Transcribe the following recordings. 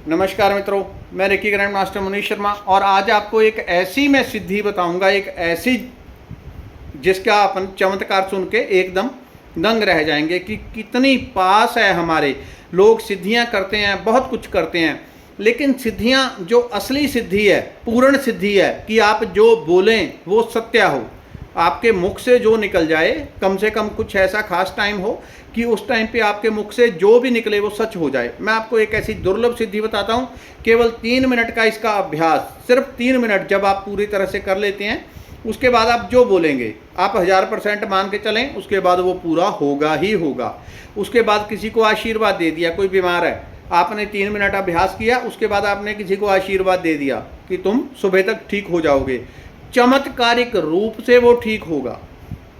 नमस्कार मित्रों, मैं reiki grand master Manish Sharma और आज आपको एक ऐसी मैं सिद्धि बताऊंगा, एक ऐसी जिसका अपन चमत्कार सुन के एकदम दंग रह जाएंगे कि कितनी पास है। हमारे लोग सिद्धियां करते हैं, बहुत कुछ करते हैं, लेकिन सिद्धियां जो असली सिद्धि है, पूर्ण सिद्धि है कि आप जो बोलें वो सत्य हो, आपके मुख से जो निकल जाए, कम से कम कुछ ऐसा खास टाइम हो कि उस टाइम पे आपके मुख से जो भी निकले वो सच हो जाए। मैं आपको एक ऐसी दुर्लभ सिद्धि बताता हूँ। केवल 3 मिनट का इसका अभ्यास, सिर्फ 3 मिनट जब आप पूरी तरह से कर लेते हैं, उसके बाद आप जो बोलेंगे आप 1000% मान के चलें, उसके बाद वो पूरा होगा ही होगा। उसके बाद किसी को आशीर्वाद दे दिया, कोई बीमार है, आपने 3 मिनट अभ्यास किया, उसके बाद आपने किसी को आशीर्वाद दे दिया कि तुम सुबह तक ठीक हो जाओगे, चमत्कारिक रूप से वो ठीक होगा।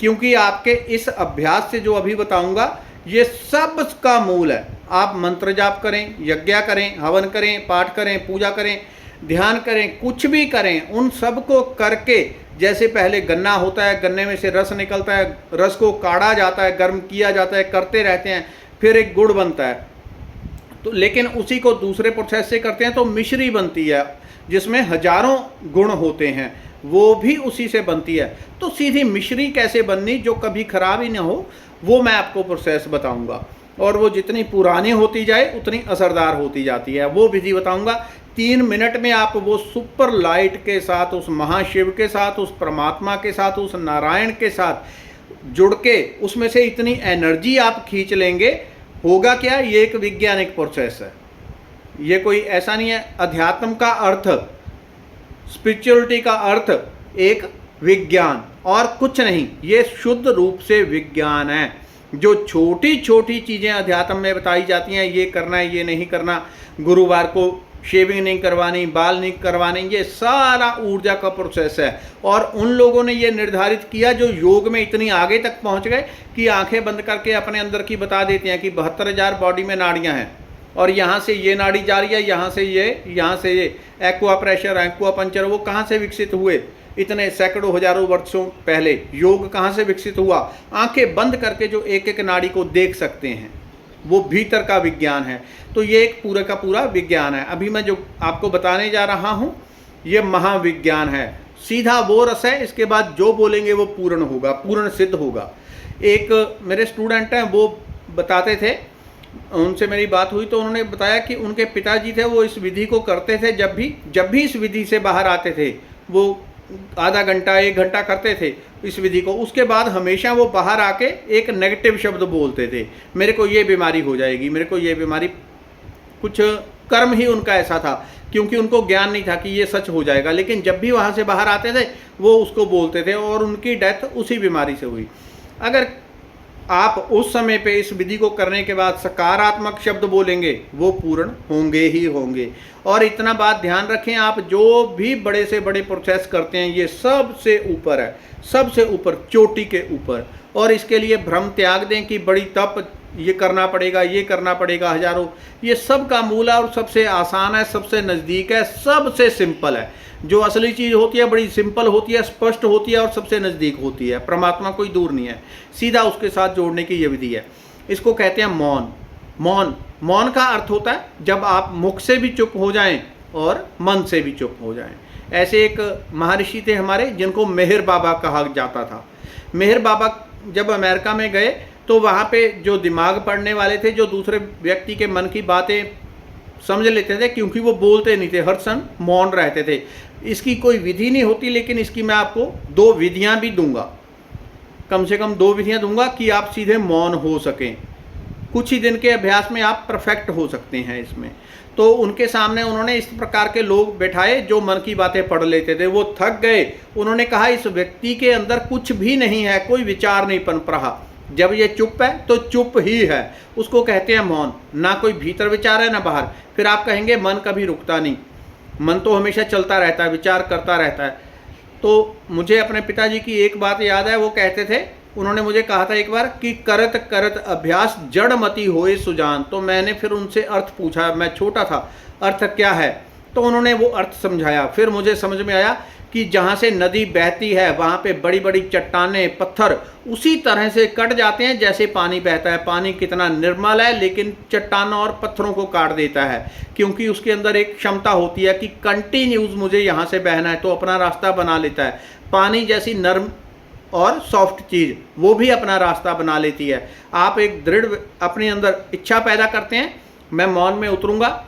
क्योंकि आपके इस अभ्यास से जो अभी बताऊंगा ये सब का मूल है। आप मंत्र जाप करें, यज्ञ करें, हवन करें, पाठ करें, पूजा करें, ध्यान करें, कुछ भी करें, उन सब को करके, जैसे पहले गन्ना होता है, गन्ने में से रस निकलता है, रस को काढ़ा जाता है, गर्म किया जाता है, करते रहते हैं, फिर एक गुड़ बनता है। तो लेकिन उसी को दूसरे प्रोसेस से करते हैं तो मिश्री बनती है जिसमें हजारों गुण होते हैं, वो भी उसी से बनती है। तो सीधी मिश्री कैसे बननी जो कभी खराब ही ना हो, वो मैं आपको प्रोसेस बताऊंगा, और वो जितनी पुरानी होती जाए उतनी असरदार होती जाती है, वो विधि बताऊंगा। 3 मिनट में आप वो सुपर लाइट के साथ, उस महाशिव के साथ, उस परमात्मा के साथ, उस नारायण के साथ जुड़ के उसमें से इतनी एनर्जी आप खींच लेंगे। होगा क्या, ये एक वैज्ञानिक प्रोसेस है, ये कोई ऐसा नहीं है। अध्यात्म का अर्थ, स्पिरिचुअलिटी का अर्थ एक विज्ञान और कुछ नहीं, ये शुद्ध रूप से विज्ञान है। जो छोटी छोटी चीज़ें अध्यात्म में बताई जाती हैं, ये करना है, ये नहीं करना, गुरुवार को शेविंग नहीं करवानी, बाल नहीं करवाने, ये सारा ऊर्जा का प्रोसेस है। और उन लोगों ने ये निर्धारित किया जो योग में इतनी आगे तक पहुंच गए कि आंखें बंद करके अपने अंदर की बता देते हैं कि 72,000 बॉडी में नाड़ियां हैं और यहाँ से ये नाड़ी जा रही है, यहाँ से ये एक्वा प्रेशर, एक्वा पंचर, वो कहाँ से विकसित हुए इतने सैकड़ों हजारों वर्षों पहले, योग कहाँ से विकसित हुआ। आंखें बंद करके जो एक एक नाड़ी को देख सकते हैं, वो भीतर का विज्ञान है। तो ये एक पूरा का पूरा विज्ञान है। अभी मैं जो आपको बताने जा रहा हूँ ये महाविज्ञान है, सीधा वो रस है। इसके बाद जो बोलेंगे वो पूर्ण होगा, पूर्ण सिद्ध होगा। एक मेरे स्टूडेंट हैं, वो बताते थे, उनसे मेरी बात हुई तो उन्होंने बताया कि उनके पिताजी थे, वो इस विधि को करते थे। जब भी इस विधि से बाहर आते थे वो आधा घंटा 1 घंटा करते थे इस विधि को, उसके बाद हमेशा वो बाहर आके एक नेगेटिव शब्द बोलते थे, मेरे को ये बीमारी हो जाएगी, मेरे को ये बीमारी। कुछ कर्म ही उनका ऐसा था, क्योंकि उनको ज्ञान नहीं था कि ये सच हो जाएगा। लेकिन जब भी वहाँ से बाहर आते थे वो उसको बोलते थे और उनकी डेथ उसी बीमारी से हुई। अगर आप उस समय पे इस विधि को करने के बाद सकारात्मक शब्द बोलेंगे वो पूर्ण होंगे ही होंगे। और इतना बात ध्यान रखें, आप जो भी बड़े से बड़े प्रोसेस करते हैं ये सबसे ऊपर है, सबसे ऊपर, चोटी के ऊपर। और इसके लिए भ्रम त्याग दें कि बड़ी तप ये करना पड़ेगा, ये करना पड़ेगा, हजारों, ये सब का मूल है और सबसे आसान है, सबसे नज़दीक है, सबसे सिंपल है। जो असली चीज़ होती है बड़ी सिंपल होती है, स्पष्ट होती है और सबसे नज़दीक होती है। परमात्मा कोई दूर नहीं है, सीधा उसके साथ जोड़ने की ये विधि है। इसको कहते हैं मौन। मौन का अर्थ होता है जब आप मुख से भी चुप हो जाएं और मन से भी चुप हो जाएं। ऐसे एक महर्षि थे हमारे जिनको मेहर बाबा कहा जाता था। मेहर बाबा जब अमेरिका में गए तो वहाँ पे जो दिमाग पढ़ने वाले थे, जो दूसरे व्यक्ति के मन की बातें समझ लेते थे, क्योंकि वो बोलते नहीं थे, हर क्षण मौन रहते थे। इसकी कोई विधि नहीं होती, लेकिन इसकी मैं आपको 2 विधियां भी दूंगा, कम से कम 2 विधियां दूंगा कि आप सीधे मौन हो सकें। कुछ ही दिन के अभ्यास में आप परफेक्ट हो सकते हैं इसमें। तो उनके सामने उन्होंने इस प्रकार के लोग बैठाए जो मन की बातें पढ़ लेते थे। वो थक गए, उन्होंने कहा इस व्यक्ति के अंदर कुछ भी नहीं है, कोई विचार नहीं पनप रहा। जब ये चुप है तो चुप ही है, उसको कहते हैं मौन। ना कोई भीतर विचार है ना बाहर। फिर आप कहेंगे मन कभी रुकता नहीं, मन तो हमेशा चलता रहता है, विचार करता रहता है। तो मुझे अपने पिताजी की एक बात याद है, वो कहते थे, उन्होंने मुझे कहा था एक बार कि करत करत अभ्यास जड़मति होए सुजान। तो मैंने फिर उनसे अर्थ पूछा, मैं छोटा था, अर्थ क्या है? तो उन्होंने वो अर्थ समझाया। फिर मुझे समझ में आया कि जहाँ से नदी बहती है वहाँ पे बड़ी बड़ी चट्टानें पत्थर उसी तरह से कट जाते हैं जैसे पानी बहता है। पानी कितना निर्मल है, लेकिन चट्टानों और पत्थरों को काट देता है, क्योंकि उसके अंदर एक क्षमता होती है कि कंटिन्यूस मुझे यहाँ से बहना है, तो अपना रास्ता बना लेता है। पानी जैसी नर्म और सॉफ्ट चीज़ वो भी अपना रास्ता बना लेती है। आप एक दृढ़ अपने अंदर इच्छा पैदा करते हैं, मैं मौन में उतरूंगा,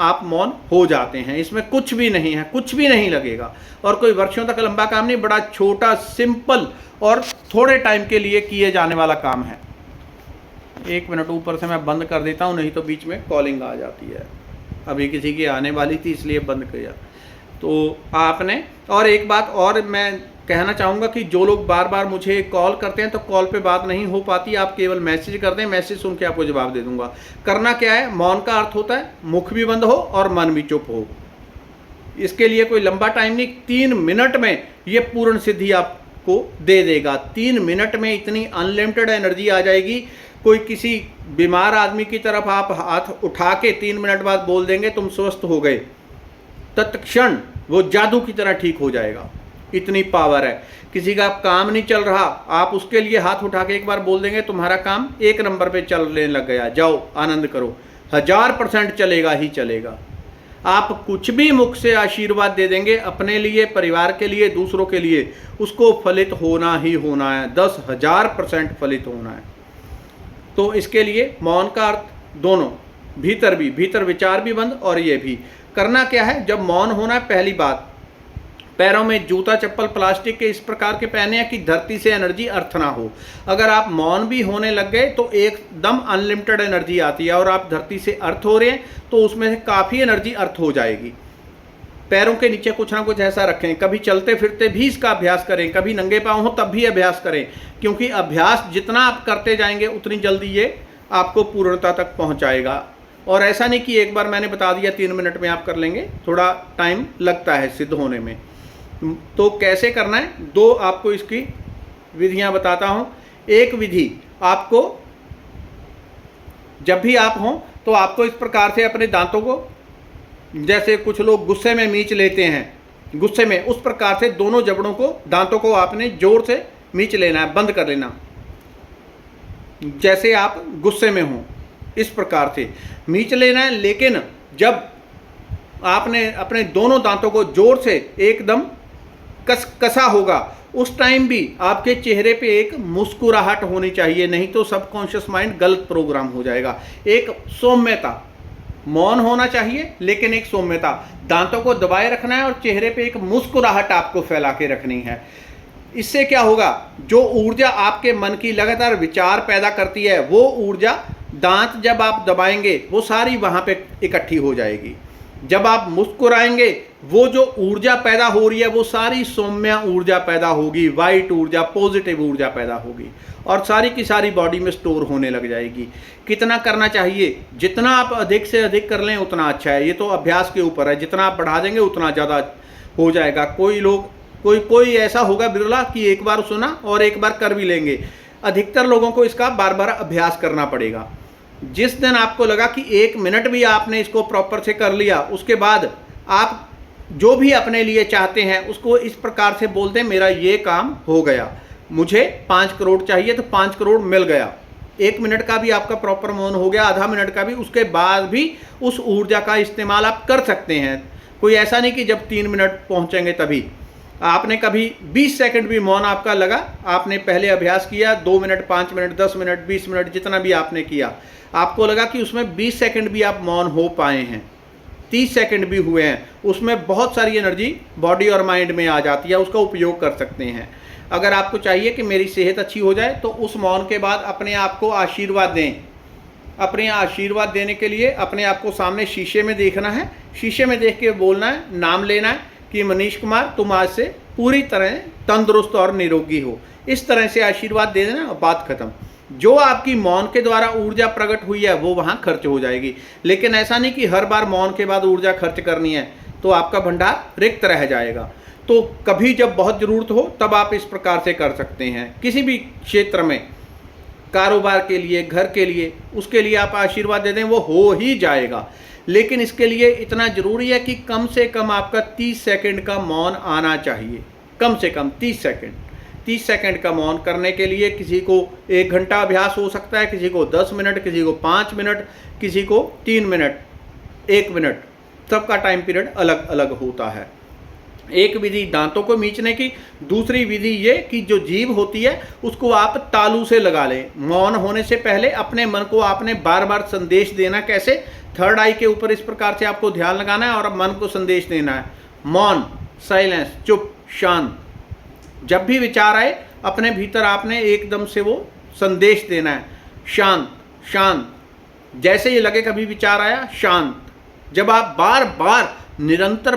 आप मौन हो जाते हैं। इसमें कुछ भी नहीं है, कुछ भी नहीं लगेगा, और कोई वर्षों तक लंबा काम नहीं, बड़ा छोटा सिंपल और थोड़े टाइम के लिए किए जाने वाला काम है। 1 मिनट ऊपर से मैं बंद कर देता हूँ, नहीं तो बीच में कॉलिंग आ जाती है। अभी किसी की आने वाली थी इसलिए बंद किया। तो आपने, और एक बात और मैं कहना चाहूँगा कि जो लोग बार बार मुझे कॉल करते हैं तो कॉल पे बात नहीं हो पाती, आप केवल मैसेज कर दें, मैसेज सुन के आपको जवाब दे दूंगा। करना क्या है, मौन का अर्थ होता है मुख भी बंद हो और मन भी चुप हो। इसके लिए कोई लंबा टाइम नहीं, 3 मिनट में ये पूर्ण सिद्धि आपको दे देगा। 3 मिनट में इतनी अनलिमिटेड एनर्जी आ जाएगी। कोई किसी बीमार आदमी की तरफ आप हाथ उठा के 3 मिनट बाद बोल देंगे तुम स्वस्थ हो गए, तत्क्षण वो जादू की तरह ठीक हो जाएगा। इतनी पावर है। किसी का काम नहीं चल रहा, आप उसके लिए हाथ उठा के एक बार बोल देंगे तुम्हारा काम 1 नंबर पे चलने लग गया, जाओ आनंद करो। 1000% चलेगा ही चलेगा। आप कुछ भी मुख से आशीर्वाद दे देंगे अपने लिए, परिवार के लिए, दूसरों के लिए, उसको फलित होना ही होना है, 10,000% फलित होना है। तो इसके लिए मौन का अर्थ दोनों, भीतर विचार भी बंद और ये भी। करना क्या है, जब मौन होना है, पहली बात पैरों में जूता चप्पल प्लास्टिक के इस प्रकार के पहने हैं कि धरती से एनर्जी अर्थ ना हो। अगर आप मौन भी होने लग गए तो एकदम अनलिमिटेड एनर्जी आती है, और आप धरती से अर्थ हो रहे हैं तो उसमें से काफ़ी एनर्जी अर्थ हो जाएगी। पैरों के नीचे कुछ ना कुछ ऐसा रखें, कभी चलते फिरते भी इसका अभ्यास करें, कभी नंगे पाँव हो तब भी अभ्यास करें, क्योंकि अभ्यास जितना आप करते जाएंगे उतनी जल्दी ये आपको पूर्णता तक पहुँचाएगा। और ऐसा नहीं कि एक बार मैंने बता दिया 3 मिनट में आप कर लेंगे, थोड़ा टाइम लगता है सिद्ध होने में। तो कैसे करना है, 2 आपको इसकी विधियां बताता हूं। एक विधि आपको, जब भी आप हों तो आपको इस प्रकार से अपने दांतों को, जैसे कुछ लोग गुस्से में मींच लेते हैं, गुस्से में, उस प्रकार से दोनों जबड़ों को, दांतों को आपने जोर से मींच लेना है, बंद कर लेना, जैसे आप गुस्से में हों इस प्रकार से मींच लेना है। लेकिन जब आपने अपने दोनों दांतों को जोर से एकदम कसा होगा, उस टाइम भी आपके चेहरे पे एक मुस्कुराहट होनी चाहिए, नहीं तो सबकॉन्शियस माइंड गलत प्रोग्राम हो जाएगा। एक सौम्यता, मौन होना चाहिए लेकिन एक सौम्यता, दांतों को दबाए रखना है और चेहरे पे एक मुस्कुराहट आपको फैला के रखनी है। इससे क्या होगा, जो ऊर्जा आपके मन की लगातार विचार पैदा करती है, वो ऊर्जा दांत जब आप दबाएंगे वो सारी वहाँ पे इकट्ठी हो जाएगी। जब आप मुस्कुराएंगे वो जो ऊर्जा पैदा हो रही है वो सारी सौम्य ऊर्जा पैदा होगी, वाइट ऊर्जा, पॉजिटिव ऊर्जा पैदा होगी, और सारी की सारी बॉडी में स्टोर होने लग जाएगी। कितना करना चाहिए, जितना आप अधिक से अधिक कर लें उतना अच्छा है। ये तो अभ्यास के ऊपर है, जितना आप बढ़ा देंगे उतना ज़्यादा हो जाएगा। कोई लोग, कोई ऐसा होगा बिरला कि एक बार सुना और एक बार कर भी लेंगे। अधिकतर लोगों को इसका बार बार अभ्यास करना पड़ेगा। जिस दिन आपको लगा कि 1 मिनट भी आपने इसको प्रॉपर से कर लिया, उसके बाद आप जो भी अपने लिए चाहते हैं उसको इस प्रकार से बोल दें, मेरा ये काम हो गया, मुझे 5 करोड़ चाहिए तो 5 करोड़ मिल गया। 1 मिनट का भी आपका प्रॉपर मौन हो गया, आधा मिनट का भी, उसके बाद भी उस ऊर्जा का इस्तेमाल आप कर सकते हैं। कोई ऐसा नहीं कि जब 3 मिनट पहुंचेंगे तभी। आपने कभी 20 सेकंड भी मौन आपका लगा, आपने पहले अभ्यास किया, 2 मिनट, 5 मिनट, 10 मिनट, 20 मिनट, जितना भी आपने किया, आपको लगा कि उसमें 20 सेकंड भी आप मौन हो पाए हैं, 30 सेकंड भी हुए हैं, उसमें बहुत सारी एनर्जी बॉडी और माइंड में आ जाती है, उसका उपयोग कर सकते हैं। अगर आपको चाहिए कि मेरी सेहत अच्छी हो जाए तो उस मौन के बाद अपने आप को आशीर्वाद दें। अपने आशीर्वाद देने के लिए अपने आप को सामने शीशे में देखना है, शीशे में देख के बोलना है, नाम लेना है कि मनीष कुमार तुम आज से पूरी तरह तंदुरुस्त और निरोगी हो। इस तरह से आशीर्वाद दे देना और बात खत्म। जो आपकी मौन के द्वारा ऊर्जा प्रकट हुई है वो वहाँ खर्च हो जाएगी। लेकिन ऐसा नहीं कि हर बार मौन के बाद ऊर्जा खर्च करनी है, तो आपका भंडार रिक्त रह जाएगा। तो कभी जब बहुत ज़रूरत हो तब आप इस प्रकार से कर सकते हैं। किसी भी क्षेत्र में, कारोबार के लिए, घर के लिए, उसके लिए आप आशीर्वाद दे दें, वो हो ही जाएगा। लेकिन इसके लिए इतना ज़रूरी है कि कम से कम आपका 30 सेकंड का मौन आना चाहिए, कम से कम 30 सेकंड। 30 सेकंड का मौन करने के लिए किसी को 1 घंटा अभ्यास हो सकता है, किसी को 10 मिनट, किसी को 5 मिनट, किसी को 3 मिनट, 1 मिनट, सबका टाइम पीरियड अलग अलग होता है। एक विधि दांतों को मींचने की, दूसरी विधि ये कि जो जीभ होती है उसको आप तालू से लगा लें। मौन होने से पहले अपने मन को आपने बार बार संदेश देना, कैसे? थर्ड आई के ऊपर इस प्रकार से आपको ध्यान लगाना है और मन को संदेश देना है, मौन, साइलेंस, चुप, शांत। जब भी विचार आए अपने भीतर आपने एकदम से वो संदेश देना है, शांत, शांत। जैसे ये लगे कभी विचार आया, शांत। जब आप बार बार निरंतर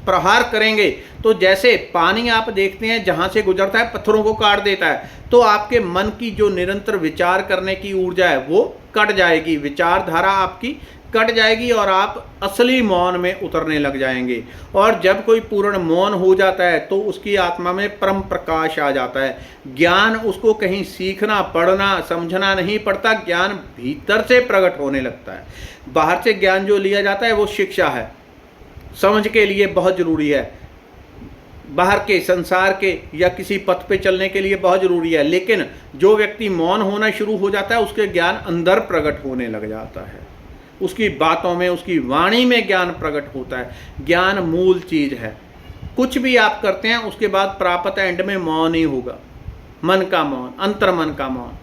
प्रहार करेंगे तो जैसे पानी आप देखते हैं जहां से गुजरता है पत्थरों को काट देता है, तो आपके मन की जो निरंतर विचार करने की ऊर्जा है वो कट जाएगी, विचारधारा आपकी कट जाएगी और आप असली मौन में उतरने लग जाएंगे। और जब कोई पूर्ण मौन हो जाता है तो उसकी आत्मा में परम प्रकाश आ जाता है। ज्ञान उसको कहीं सीखना, पढ़ना, समझना नहीं पड़ता, ज्ञान भीतर से प्रकट होने लगता है। बाहर से ज्ञान जो लिया जाता है वो शिक्षा है, समझ के लिए बहुत ज़रूरी है, बाहर के संसार के या किसी पथ पे चलने के लिए बहुत ज़रूरी है। लेकिन जो व्यक्ति मौन होना शुरू हो जाता है उसके ज्ञान अंदर प्रकट होने लग जाता है, उसकी बातों में, उसकी वाणी में ज्ञान प्रकट होता है। ज्ञान मूल चीज़ है। कुछ भी आप करते हैं उसके बाद प्राप्त एंड में मौन ही होगा, मन का मौन, अंतर मन का मौन।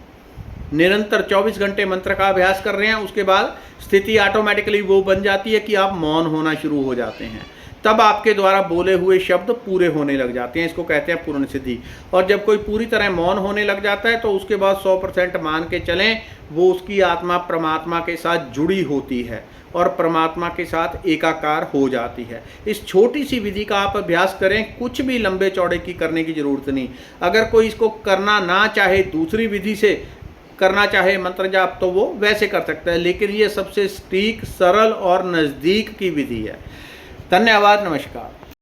निरंतर 24 घंटे मंत्र का अभ्यास कर रहे हैं, उसके बाद स्थिति ऑटोमेटिकली वो बन जाती है कि आप मौन होना शुरू हो जाते हैं। तब आपके द्वारा बोले हुए शब्द पूरे होने लग जाते हैं, इसको कहते हैं पूर्ण सिद्धि। और जब कोई पूरी तरह मौन होने लग जाता है तो उसके बाद 100% मान के चलें वो उसकी आत्मा परमात्मा के साथ जुड़ी होती है और परमात्मा के साथ एकाकार हो जाती है। इस छोटी सी विधि का आप अभ्यास करें, कुछ भी लंबे चौड़े की करने की ज़रूरत नहीं। अगर कोई इसको करना ना चाहे, दूसरी विधि से करना चाहे मंत्र जाप, तो वो वैसे कर सकता है, लेकिन ये सबसे सटीक, सरल और नज़दीक की विधि है। धन्यवाद, नमस्कार।